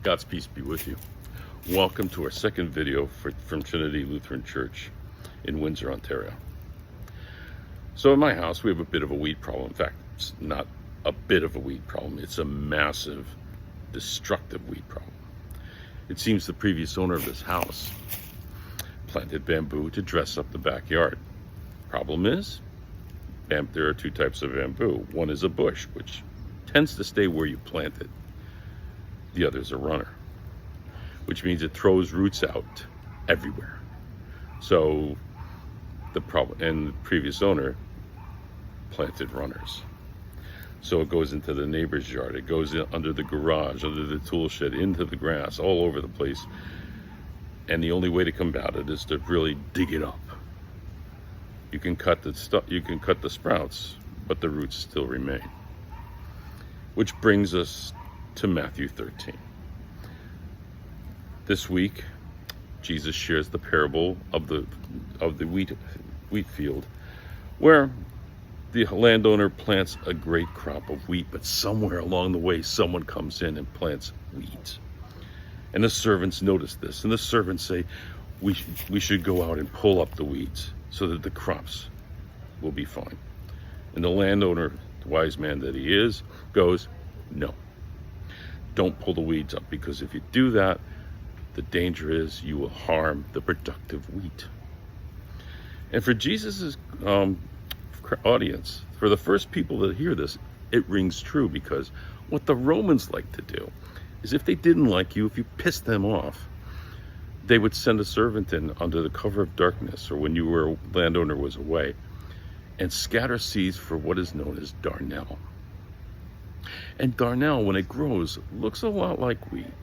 God's peace be with you. Welcome to our second video from Trinity Lutheran Church in Windsor, Ontario. So in my house, we have a bit of a weed problem. In fact, it's not a bit of a weed problem. It's a massive, destructive weed problem. It seems the previous owner of this house planted bamboo to dress up the backyard. Problem is, there are two types of bamboo. One is a bush, which tends to stay where you plant it. The other is a runner, which means it throws roots out everywhere. So the previous owner planted runners. So it goes into the neighbor's yard, it goes in under the garage, under the tool shed, into the grass, all over the place. And the only way to combat it is to really dig it up. You can cut the sprouts, but the roots still remain. Which brings us to Matthew 13. This week, Jesus shares the parable of the wheat field, where the landowner plants a great crop of wheat, but somewhere along the way, someone comes in and plants weeds. And the servants notice this, and the servants say, we should go out and pull up the weeds so that the crops will be fine. And the landowner, the wise man that he is, goes, no. Don't pull the weeds up, because if you do that, the danger is you will harm the productive wheat. And for Jesus's audience, for the first people that hear this, it rings true, because what the Romans like to do is, if they didn't like you, if you pissed them off, they would send a servant in under the cover of darkness, or when landowner was away, and scatter seeds for what is known as darnel. And darnel, when it grows, looks a lot like wheat.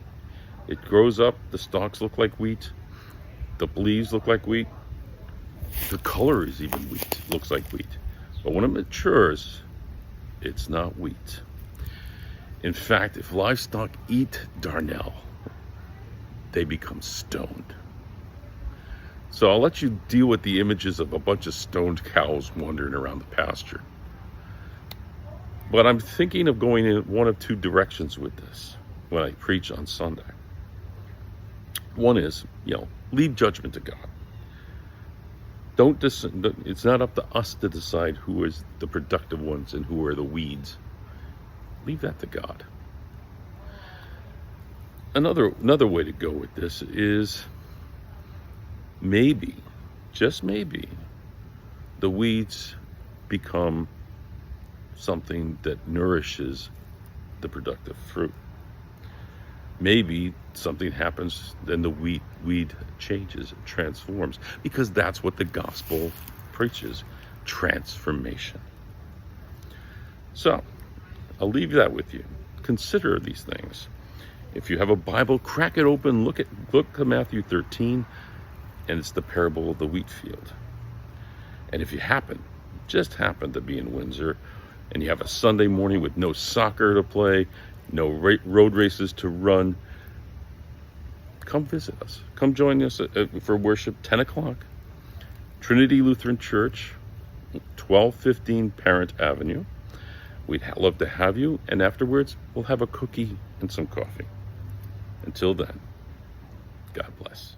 It grows up, the stalks look like wheat, the leaves look like wheat, the color is even wheat, looks like wheat. But when it matures, it's not wheat. In fact, if livestock eat darnel, they become stoned. So I'll let you deal with the images of a bunch of stoned cows wandering around the pasture. But I'm thinking of going in one of two directions with this when I preach on Sunday. One is, leave judgment to God. It's not up to us to decide who is the productive ones and who are the weeds. Leave that to God. Another way to go with this is, maybe, just maybe, the weeds become something that nourishes the productive fruit. Maybe something happens, then the weed changes, transforms, because that's what the gospel preaches, transformation. So I'll leave that with you. Consider these things. If you have a Bible, crack it open, look to Matthew 13, and it's the parable of the wheat field. And if you just happen to be in Windsor, and you have a Sunday morning with no soccer to play, no road races to run, come visit us. Come join us for worship, 10 o'clock. Trinity Lutheran Church, 1215 Parent Avenue. We'd love to have you, and afterwards, we'll have a cookie and some coffee. Until then, God bless.